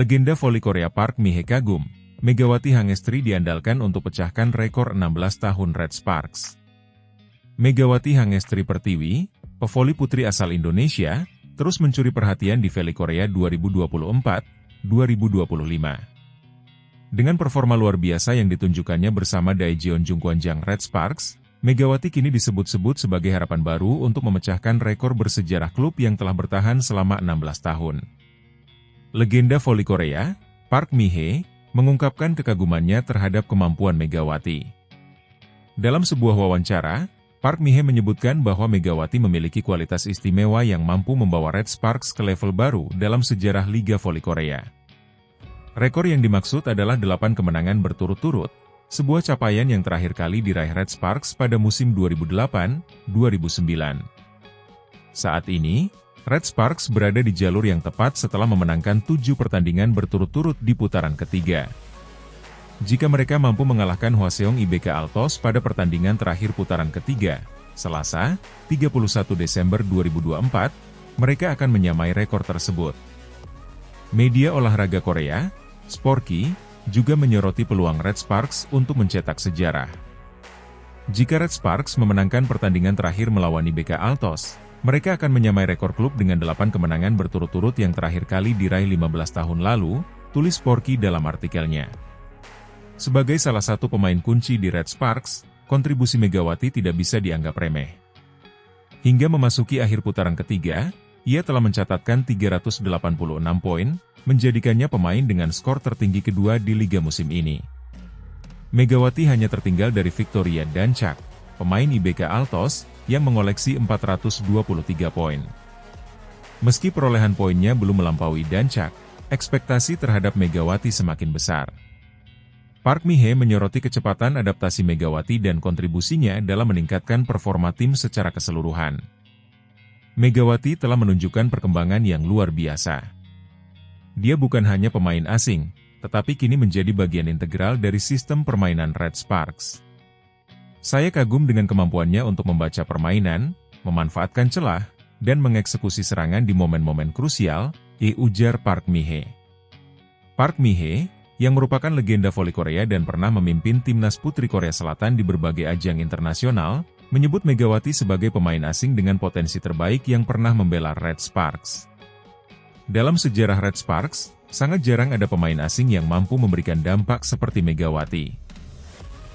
Legenda voli Korea Park Mi-hee kagum, Megawati Hangestri diandalkan untuk pecahkan rekor 16 tahun Red Sparks. Megawati Hangestri Pertiwi, pevoli putri asal Indonesia, terus mencuri perhatian di Voli Korea 2024-2025. Dengan performa luar biasa yang ditunjukkannya bersama Daejeon Jungkwanjang Red Sparks, Megawati kini disebut-sebut sebagai harapan baru untuk memecahkan rekor bersejarah klub yang telah bertahan selama 16 tahun. Legenda voli Korea, Park Mi-hee, mengungkapkan kekagumannya terhadap kemampuan Megawati. Dalam sebuah wawancara, Park Mi-hee menyebutkan bahwa Megawati memiliki kualitas istimewa yang mampu membawa Red Sparks ke level baru dalam sejarah Liga Voli Korea. Rekor yang dimaksud adalah 8 kemenangan berturut-turut, sebuah capaian yang terakhir kali diraih Red Sparks pada musim 2008-2009. Saat ini, Red Sparks berada di jalur yang tepat setelah memenangkan 7 pertandingan berturut-turut di putaran ketiga. Jika mereka mampu mengalahkan Hwaseong IBK Altos pada pertandingan terakhir putaran ketiga, Selasa, 31 Desember 2024, mereka akan menyamai rekor tersebut. Media olahraga Korea, Sporky, juga menyoroti peluang Red Sparks untuk mencetak sejarah. Jika Red Sparks memenangkan pertandingan terakhir melawan IBK Altos, mereka akan menyamai rekor klub dengan 8 kemenangan berturut-turut yang terakhir kali diraih 15 tahun lalu, tulis Sporky dalam artikelnya. Sebagai salah satu pemain kunci di Red Sparks, kontribusi Megawati tidak bisa dianggap remeh. Hingga memasuki akhir putaran ketiga, ia telah mencatatkan 386 poin, menjadikannya pemain dengan skor tertinggi kedua di liga musim ini. Megawati hanya tertinggal dari Victoria Dancak, pemain IBK Altos, yang mengoleksi 423 poin. Meski perolehan poinnya belum melampaui Dancak, ekspektasi terhadap Megawati semakin besar. Park Mi-hee menyoroti kecepatan adaptasi Megawati dan kontribusinya dalam meningkatkan performa tim secara keseluruhan. Megawati telah menunjukkan perkembangan yang luar biasa. Dia bukan hanya pemain asing, tetapi kini menjadi bagian integral dari sistem permainan Red Sparks. Saya kagum dengan kemampuannya untuk membaca permainan, memanfaatkan celah, dan mengeksekusi serangan di momen-momen krusial, ujar Park Mi-hee. Park Mi-hee, yang merupakan legenda voli Korea dan pernah memimpin timnas putri Korea Selatan di berbagai ajang internasional, menyebut Megawati sebagai pemain asing dengan potensi terbaik yang pernah membela Red Sparks. Dalam sejarah Red Sparks, sangat jarang ada pemain asing yang mampu memberikan dampak seperti Megawati.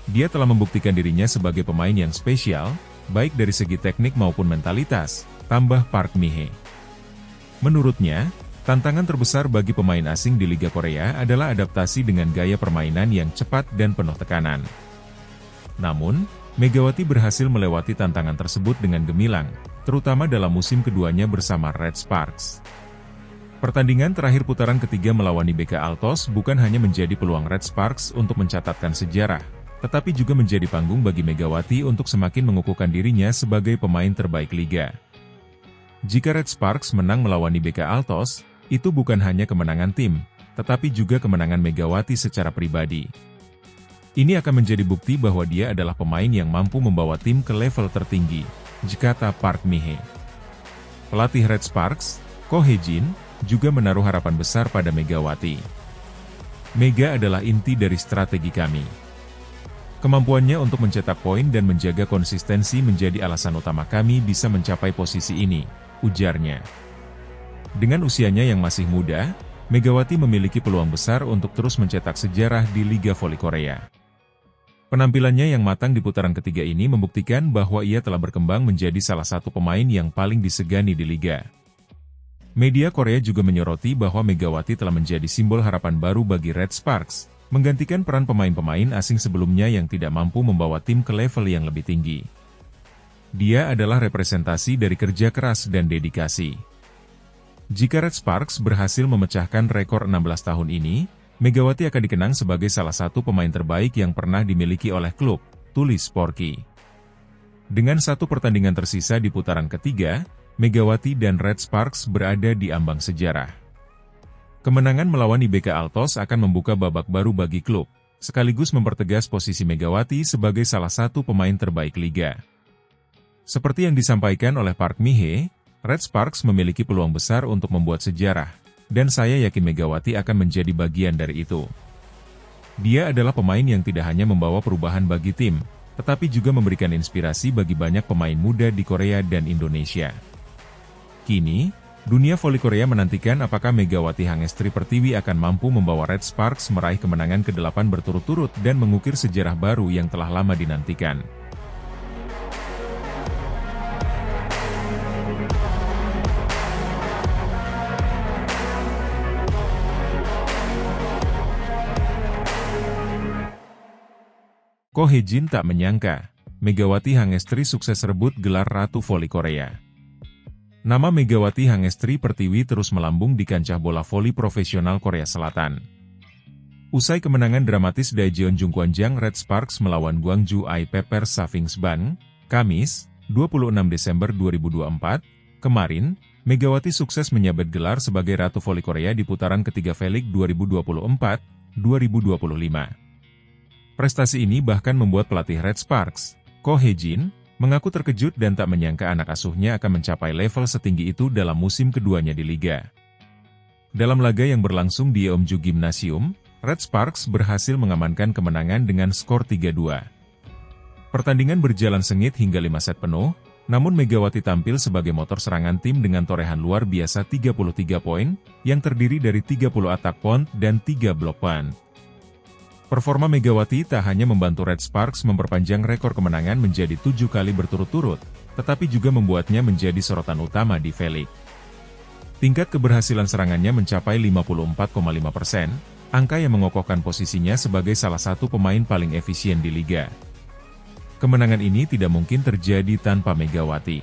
Dia telah membuktikan dirinya sebagai pemain yang spesial, baik dari segi teknik maupun mentalitas, tambah Park Mi-hee. Menurutnya, tantangan terbesar bagi pemain asing di Liga Korea adalah adaptasi dengan gaya permainan yang cepat dan penuh tekanan. Namun, Megawati berhasil melewati tantangan tersebut dengan gemilang, terutama dalam musim keduanya bersama Red Sparks. Pertandingan terakhir putaran ketiga melawan IBK Altos bukan hanya menjadi peluang Red Sparks untuk mencatatkan sejarah, tetapi juga menjadi panggung bagi Megawati untuk semakin mengukuhkan dirinya sebagai pemain terbaik liga. Jika Red Sparks menang melawan IBK Altos, itu bukan hanya kemenangan tim, tetapi juga kemenangan Megawati secara pribadi. Ini akan menjadi bukti bahwa dia adalah pemain yang mampu membawa tim ke level tertinggi, kata Park Mi-hee. Pelatih Red Sparks, Ko Hye-jin, juga menaruh harapan besar pada Megawati. Mega adalah inti dari strategi kami. Kemampuannya untuk mencetak poin dan menjaga konsistensi menjadi alasan utama kami bisa mencapai posisi ini, ujarnya. Dengan usianya yang masih muda, Megawati memiliki peluang besar untuk terus mencetak sejarah di Liga Voli Korea. Penampilannya yang matang di putaran ketiga ini membuktikan bahwa ia telah berkembang menjadi salah satu pemain yang paling disegani di Liga. Media Korea juga menyoroti bahwa Megawati telah menjadi simbol harapan baru bagi Red Sparks, menggantikan peran pemain-pemain asing sebelumnya yang tidak mampu membawa tim ke level yang lebih tinggi. Dia adalah representasi dari kerja keras dan dedikasi. Jika Red Sparks berhasil memecahkan rekor 16 tahun ini, Megawati akan dikenang sebagai salah satu pemain terbaik yang pernah dimiliki oleh klub, tulis Sporky. Dengan 1 pertandingan tersisa di putaran ketiga, Megawati dan Red Sparks berada di ambang sejarah. Kemenangan melawan IBK Altos akan membuka babak baru bagi klub, sekaligus mempertegas posisi Megawati sebagai salah satu pemain terbaik liga. Seperti yang disampaikan oleh Park Mi-hee, Red Sparks memiliki peluang besar untuk membuat sejarah, dan saya yakin Megawati akan menjadi bagian dari itu. Dia adalah pemain yang tidak hanya membawa perubahan bagi tim, tetapi juga memberikan inspirasi bagi banyak pemain muda di Korea dan Indonesia. Kini, dunia voli Korea menantikan apakah Megawati Hangestri Pertiwi akan mampu membawa Red Sparks meraih kemenangan ke-8 berturut-turut dan mengukir sejarah baru yang telah lama dinantikan. Ko Hye-jin tak menyangka, Megawati Hangestri sukses rebut gelar Ratu Voli Korea. Nama Megawati Hangestri Pertiwi terus melambung di kancah bola voli profesional Korea Selatan. Usai kemenangan dramatis Daejeon Jungkwanjang Red Sparks melawan Gwangju I-Pepper Safingsban, Kamis, 26 Desember 2024, kemarin, Megawati sukses menyabet gelar sebagai Ratu Voli Korea di putaran ketiga V-League 2024-2025. Prestasi ini bahkan membuat pelatih Red Sparks, Ko Hye-jin, mengaku terkejut dan tak menyangka anak asuhnya akan mencapai level setinggi itu dalam musim keduanya di Liga. Dalam laga yang berlangsung di Yeomju Gymnasium, Red Sparks berhasil mengamankan kemenangan dengan skor 3-2. Pertandingan berjalan sengit hingga 5 set penuh, namun Megawati tampil sebagai motor serangan tim dengan torehan luar biasa 33 poin, yang terdiri dari 30 atak point dan 3 blok punt. Performa Megawati tak hanya membantu Red Sparks memperpanjang rekor kemenangan menjadi 7 kali berturut-turut, tetapi juga membuatnya menjadi sorotan utama di V-League. Tingkat keberhasilan serangannya mencapai 54,5%, angka yang mengokohkan posisinya sebagai salah satu pemain paling efisien di Liga. Kemenangan ini tidak mungkin terjadi tanpa Megawati.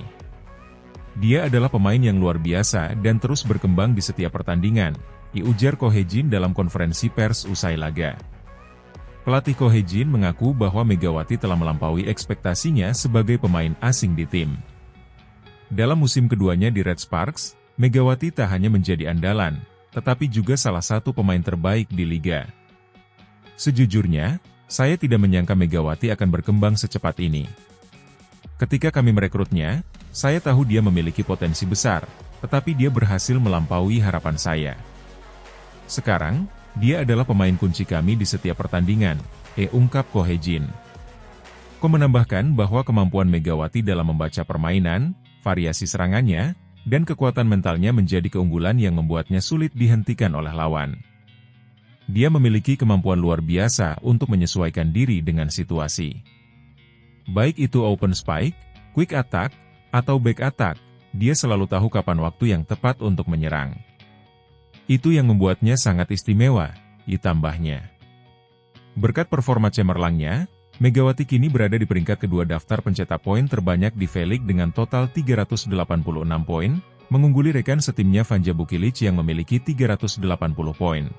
Dia adalah pemain yang luar biasa dan terus berkembang di setiap pertandingan, ujar Ko Hye-jin dalam konferensi pers usai laga. Pelatih Ko Hye-jin mengaku bahwa Megawati telah melampaui ekspektasinya sebagai pemain asing di tim. Dalam musim keduanya di Red Sparks, Megawati tak hanya menjadi andalan, tetapi juga salah satu pemain terbaik di Liga. Sejujurnya, saya tidak menyangka Megawati akan berkembang secepat ini. Ketika kami merekrutnya, saya tahu dia memiliki potensi besar, tetapi dia berhasil melampaui harapan saya. Sekarang, dia adalah pemain kunci kami di setiap pertandingan, ungkap Ko Hye-jin. Ko menambahkan bahwa kemampuan Megawati dalam membaca permainan, variasi serangannya, dan kekuatan mentalnya menjadi keunggulan yang membuatnya sulit dihentikan oleh lawan. Dia memiliki kemampuan luar biasa untuk menyesuaikan diri dengan situasi. Baik itu open spike, quick attack, atau back attack, dia selalu tahu kapan waktu yang tepat untuk menyerang. Itu yang membuatnya sangat istimewa, ditambahnya. Berkat performa cemerlangnya, Megawati kini berada di peringkat kedua daftar pencetak poin terbanyak di V-League dengan total 386 poin, mengungguli rekan setimnya Vanja Bukilic yang memiliki 380 poin.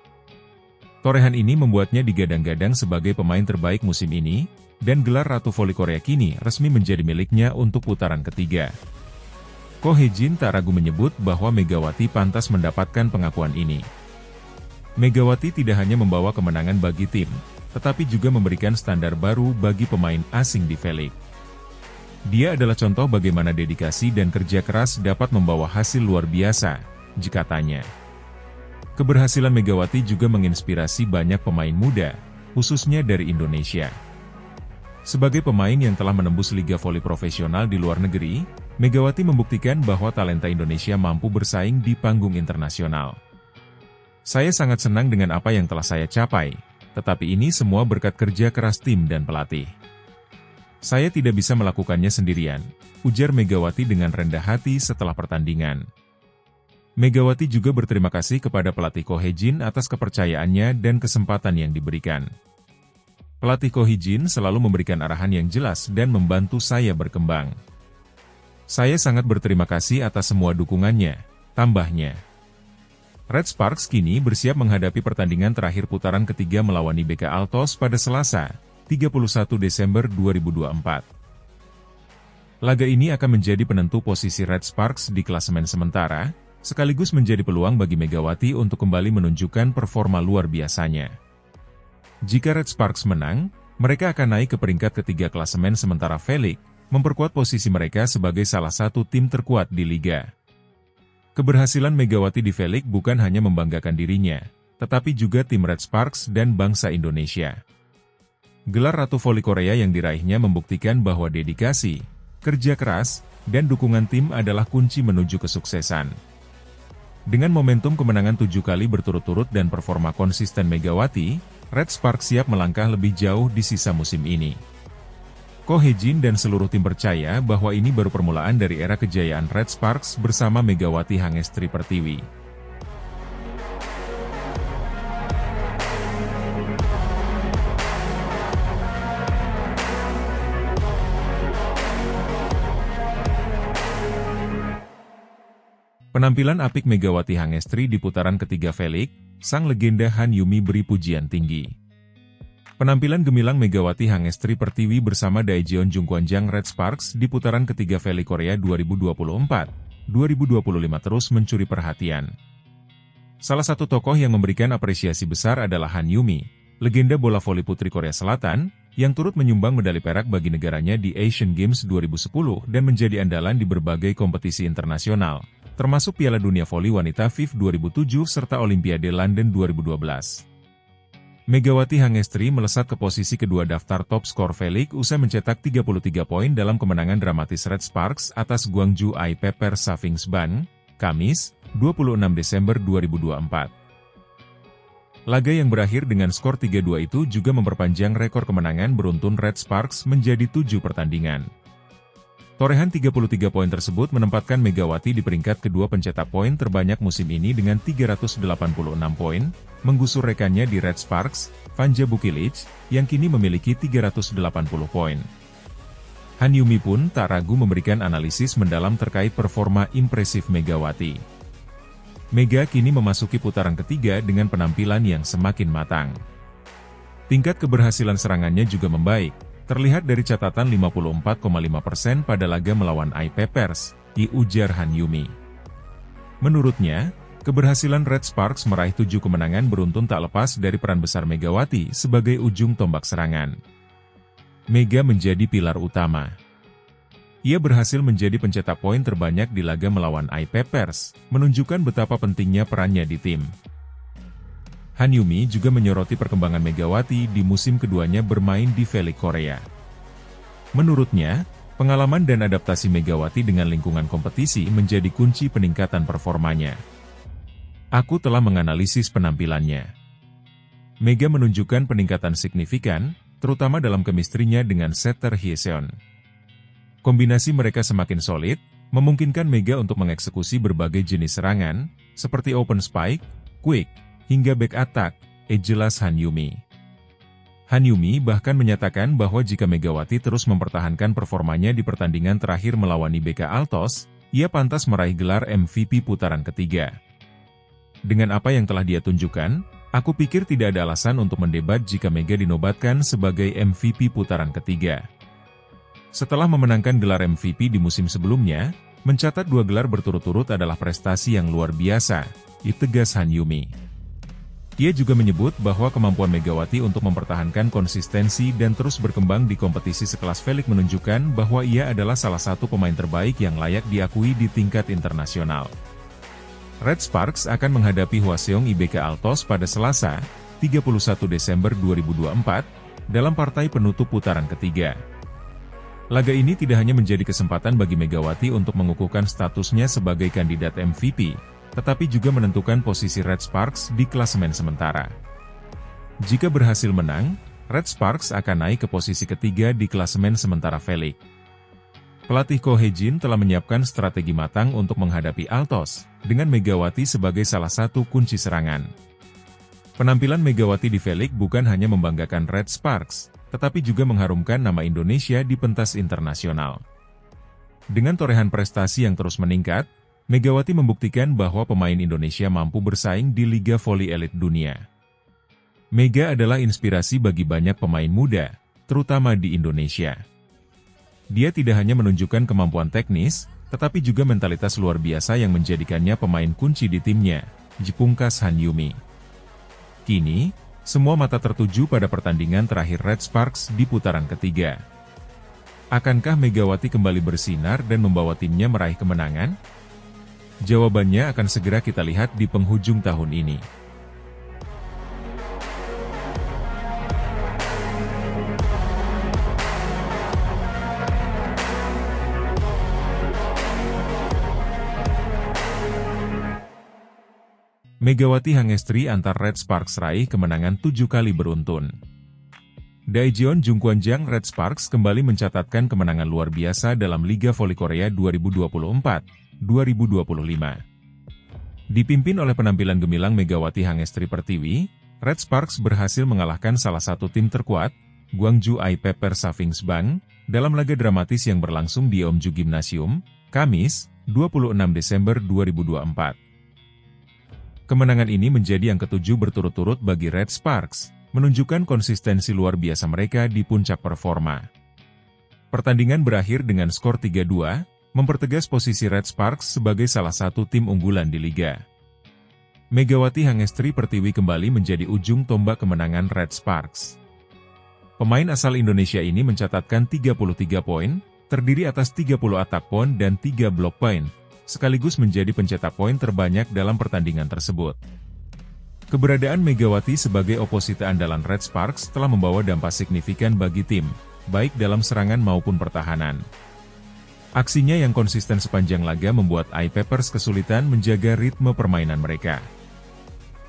Torehan ini membuatnya digadang-gadang sebagai pemain terbaik musim ini, dan gelar Ratu Voli Korea kini resmi menjadi miliknya untuk putaran ketiga. Ko Hye-jin tak ragu menyebut bahwa Megawati pantas mendapatkan pengakuan ini. Megawati tidak hanya membawa kemenangan bagi tim, tetapi juga memberikan standar baru bagi pemain asing di V-League. Dia adalah contoh bagaimana dedikasi dan kerja keras dapat membawa hasil luar biasa, katanya. Keberhasilan Megawati juga menginspirasi banyak pemain muda, khususnya dari Indonesia. Sebagai pemain yang telah menembus liga voli profesional di luar negeri, Megawati membuktikan bahwa talenta Indonesia mampu bersaing di panggung internasional. Saya sangat senang dengan apa yang telah saya capai, tetapi ini semua berkat kerja keras tim dan pelatih. Saya tidak bisa melakukannya sendirian, ujar Megawati dengan rendah hati setelah pertandingan. Megawati juga berterima kasih kepada pelatih Ko Hye-jin atas kepercayaannya dan kesempatan yang diberikan. Pelatih Ko Hye-jin selalu memberikan arahan yang jelas dan membantu saya berkembang. Saya sangat berterima kasih atas semua dukungannya, tambahnya. Red Sparks kini bersiap menghadapi pertandingan terakhir putaran ketiga melawan IBK Altos pada Selasa, 31 Desember 2024. Laga ini akan menjadi penentu posisi Red Sparks di klasemen sementara, sekaligus menjadi peluang bagi Megawati untuk kembali menunjukkan performa luar biasanya. Jika Red Sparks menang, mereka akan naik ke peringkat ketiga klasemen sementara V-League, memperkuat posisi mereka sebagai salah satu tim terkuat di liga. Keberhasilan Megawati di V-League bukan hanya membanggakan dirinya, tetapi juga tim Red Sparks dan bangsa Indonesia. Gelar Ratu Voli Korea yang diraihnya membuktikan bahwa dedikasi, kerja keras, dan dukungan tim adalah kunci menuju kesuksesan. Dengan momentum kemenangan 7 kali berturut-turut dan performa konsisten Megawati, Red Sparks siap melangkah lebih jauh di sisa musim ini. Ko Hee-jin dan seluruh tim percaya bahwa ini baru permulaan dari era kejayaan Red Sparks bersama Megawati Hangestri Pertiwi. Penampilan apik Megawati Hangestri di putaran ketiga V-League, sang legenda Han Yumi beri pujian tinggi. Penampilan gemilang Megawati Hangestri Pertiwi bersama Daejeon Jungkwanjang Red Sparks di putaran ketiga V-League Korea 2024-2025 terus mencuri perhatian. Salah satu tokoh yang memberikan apresiasi besar adalah Han Yumi, legenda bola voli putri Korea Selatan, yang turut menyumbang medali perak bagi negaranya di Asian Games 2010 dan menjadi andalan di berbagai kompetisi internasional, termasuk Piala Dunia Voli Wanita FIF 2007 serta Olimpiade London 2012. Megawati Hangestri melesat ke posisi kedua daftar top skor V-League usai mencetak 33 poin dalam kemenangan dramatis Red Sparks atas Gwangju I-Pepper Safingsban, Kamis, 26 Desember 2024. Laga yang berakhir dengan skor 3-2 itu juga memperpanjang rekor kemenangan beruntun Red Sparks menjadi 7 pertandingan. Torehan 33 poin tersebut menempatkan Megawati di peringkat kedua pencetak poin terbanyak musim ini dengan 386 poin, menggusur rekannya di Red Sparks, Vanja Bukilic, yang kini memiliki 380 poin. Han Yumi pun tak ragu memberikan analisis mendalam terkait performa impresif Megawati. Mega kini memasuki putaran ketiga dengan penampilan yang semakin matang. Tingkat keberhasilan serangannya juga membaik, terlihat dari catatan 54,5% pada laga melawan I-Peppers, ujar Han Yumi. Menurutnya, keberhasilan Red Sparks meraih 7 kemenangan beruntun tak lepas dari peran besar Megawati sebagai ujung tombak serangan. Mega menjadi pilar utama. Ia berhasil menjadi pencetak poin terbanyak di laga melawan I-Peppers, menunjukkan betapa pentingnya perannya di tim. Han Yumi juga menyoroti perkembangan Megawati di musim keduanya bermain di V-League Korea. Menurutnya, pengalaman dan adaptasi Megawati dengan lingkungan kompetisi menjadi kunci peningkatan performanya. Aku telah menganalisis penampilannya. Mega menunjukkan peningkatan signifikan, terutama dalam kemistrinya dengan setter Hyeseon. Kombinasi mereka semakin solid, memungkinkan Mega untuk mengeksekusi berbagai jenis serangan, seperti open spike, quick, hingga back attack, jelas Han Yumi. Han Yumi bahkan menyatakan bahwa jika Megawati terus mempertahankan performanya di pertandingan terakhir melawan IBK Altos, ia pantas meraih gelar MVP putaran ketiga. Dengan apa yang telah dia tunjukkan, aku pikir tidak ada alasan untuk mendebat jika Mega dinobatkan sebagai MVP putaran ketiga. Setelah memenangkan gelar MVP di musim sebelumnya, mencatat 2 gelar berturut-turut adalah prestasi yang luar biasa, tegas Han Yumi. Ia juga menyebut bahwa kemampuan Megawati untuk mempertahankan konsistensi dan terus berkembang di kompetisi sekelas V-League menunjukkan bahwa ia adalah salah satu pemain terbaik yang layak diakui di tingkat internasional. Red Sparks akan menghadapi Hwaseong IBK Altos pada Selasa, 31 Desember 2024, dalam partai penutup putaran ketiga. Laga ini tidak hanya menjadi kesempatan bagi Megawati untuk mengukuhkan statusnya sebagai kandidat MVP, tetapi juga menentukan posisi Red Sparks di klasemen sementara. Jika berhasil menang, Red Sparks akan naik ke posisi ketiga di klasemen sementara V-League. Pelatih Ko Hee-jin telah menyiapkan strategi matang untuk menghadapi Altos, dengan Megawati sebagai salah satu kunci serangan. Penampilan Megawati di V-League bukan hanya membanggakan Red Sparks, tetapi juga mengharumkan nama Indonesia di pentas internasional. Dengan torehan prestasi yang terus meningkat, Megawati membuktikan bahwa pemain Indonesia mampu bersaing di Liga Voli Elit Dunia. Mega adalah inspirasi bagi banyak pemain muda, terutama di Indonesia. Dia tidak hanya menunjukkan kemampuan teknis, tetapi juga mentalitas luar biasa yang menjadikannya pemain kunci di timnya, pungkas Han Yumi. Kini, semua mata tertuju pada pertandingan terakhir Red Sparks di putaran ketiga. Akankah Megawati kembali bersinar dan membawa timnya meraih kemenangan? Jawabannya akan segera kita lihat di penghujung tahun ini. Megawati Hangestri antar Red Sparks raih kemenangan 7 kali beruntun. Daejeon Jungkwanjang Red Sparks kembali mencatatkan kemenangan luar biasa dalam Liga Voli Korea 2024-2025. Dipimpin oleh penampilan gemilang Megawati Hangestri Pertiwi, Red Sparks berhasil mengalahkan salah satu tim terkuat, Gwangju I-Pepper Savings Bank, dalam laga dramatis yang berlangsung di Omju Gymnasium, Kamis, 26 Desember 2024. Kemenangan ini menjadi yang ketujuh berturut-turut bagi Red Sparks, menunjukkan konsistensi luar biasa mereka di puncak performa. Pertandingan berakhir dengan skor 3-2, mempertegas posisi Red Sparks sebagai salah satu tim unggulan di liga. Megawati Hangestri Pertiwi kembali menjadi ujung tombak kemenangan Red Sparks. Pemain asal Indonesia ini mencatatkan 33 poin, terdiri atas 30 atak poin dan 3 blok poin, sekaligus menjadi pencetak poin terbanyak dalam pertandingan tersebut. Keberadaan Megawati sebagai oposite andalan Red Sparks telah membawa dampak signifikan bagi tim, baik dalam serangan maupun pertahanan. Aksinya yang konsisten sepanjang laga membuat I-Peppers kesulitan menjaga ritme permainan mereka.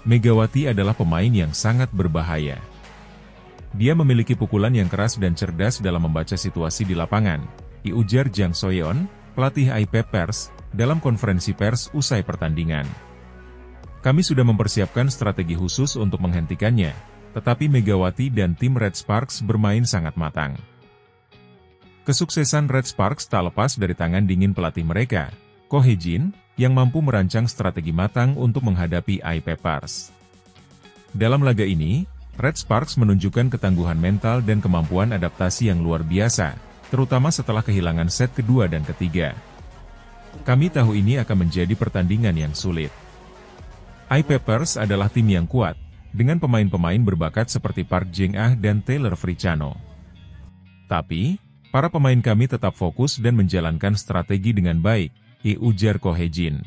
Megawati adalah pemain yang sangat berbahaya. Dia memiliki pukulan yang keras dan cerdas dalam membaca situasi di lapangan, ujar Jang Soyeon, pelatih I-Peppers, dalam konferensi pers usai pertandingan. Kami sudah mempersiapkan strategi khusus untuk menghentikannya, tetapi Megawati dan tim Red Sparks bermain sangat matang. Kesuksesan Red Sparks tak lepas dari tangan dingin pelatih mereka, Ko Hye-jin, yang mampu merancang strategi matang untuk menghadapi I-Peppers. Dalam laga ini, Red Sparks menunjukkan ketangguhan mental dan kemampuan adaptasi yang luar biasa, terutama setelah kehilangan set kedua dan ketiga. Kami tahu ini akan menjadi pertandingan yang sulit. I-Peppers adalah tim yang kuat, dengan pemain-pemain berbakat seperti Park Jeng-ah dan Taylor Fricano. Tapi, para pemain kami tetap fokus dan menjalankan strategi dengan baik, ujar Ko Hye-jin.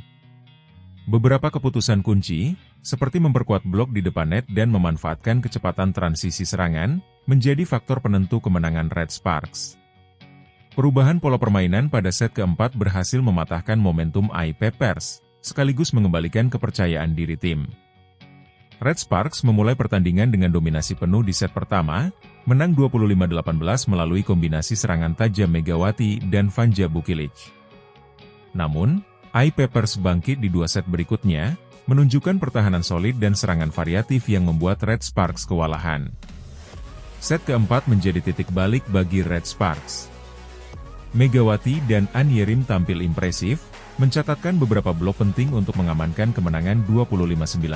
Beberapa keputusan kunci, seperti memperkuat blok di depan net dan memanfaatkan kecepatan transisi serangan, menjadi faktor penentu kemenangan Red Sparks. Perubahan pola permainan pada set keempat berhasil mematahkan momentum I-Peppers, sekaligus mengembalikan kepercayaan diri tim. Red Sparks memulai pertandingan dengan dominasi penuh di set pertama, menang 25-18 melalui kombinasi serangan tajam Megawati dan Vanja Bukilic. Namun, I-Peppers bangkit di dua set berikutnya, menunjukkan pertahanan solid dan serangan variatif yang membuat Red Sparks kewalahan. Set keempat menjadi titik balik bagi Red Sparks. Megawati dan An Yerim tampil impresif, mencatatkan beberapa blok penting untuk mengamankan kemenangan 25-19.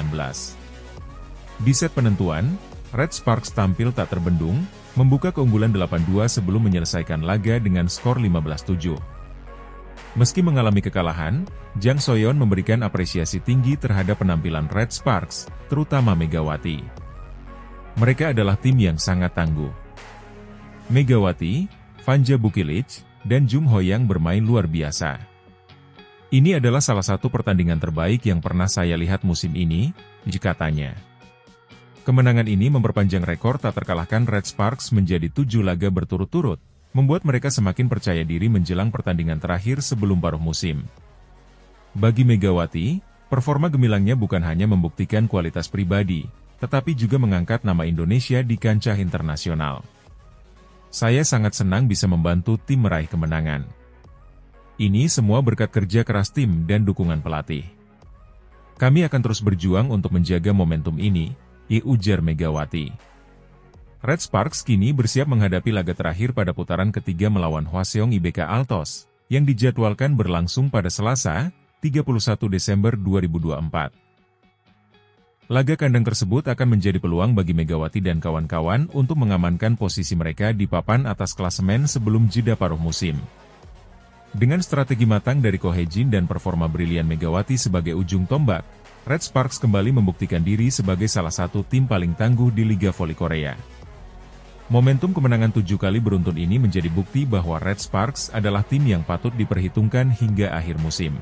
Di set penentuan, Red Sparks tampil tak terbendung, membuka keunggulan 8-2 sebelum menyelesaikan laga dengan skor 15-7. Meski mengalami kekalahan, Jang Soyeon memberikan apresiasi tinggi terhadap penampilan Red Sparks, terutama Megawati. Mereka adalah tim yang sangat tangguh. Megawati, Vanja Bukilic, dan Jung Hoyang bermain luar biasa. Ini adalah salah satu pertandingan terbaik yang pernah saya lihat musim ini, katanya. Kemenangan ini memperpanjang rekor tak terkalahkan Red Sparks menjadi 7 laga berturut-turut, membuat mereka semakin percaya diri menjelang pertandingan terakhir sebelum paruh musim. Bagi Megawati, performa gemilangnya bukan hanya membuktikan kualitas pribadi, tetapi juga mengangkat nama Indonesia di kancah internasional. Saya sangat senang bisa membantu tim meraih kemenangan. Ini semua berkat kerja keras tim dan dukungan pelatih. Kami akan terus berjuang untuk menjaga momentum ini, ujar Megawati. Red Sparks kini bersiap menghadapi laga terakhir pada putaran ketiga melawan Hwaseong IBK Altos, yang dijadwalkan berlangsung pada Selasa, 31 Desember 2024. Laga kandang tersebut akan menjadi peluang bagi Megawati dan kawan-kawan untuk mengamankan posisi mereka di papan atas klasemen sebelum jeda paruh musim. Dengan strategi matang dari Ko Hye-jin dan performa brilian Megawati sebagai ujung tombak, Red Sparks kembali membuktikan diri sebagai salah satu tim paling tangguh di Liga Voli Korea. Momentum kemenangan 7 kali beruntun ini menjadi bukti bahwa Red Sparks adalah tim yang patut diperhitungkan hingga akhir musim.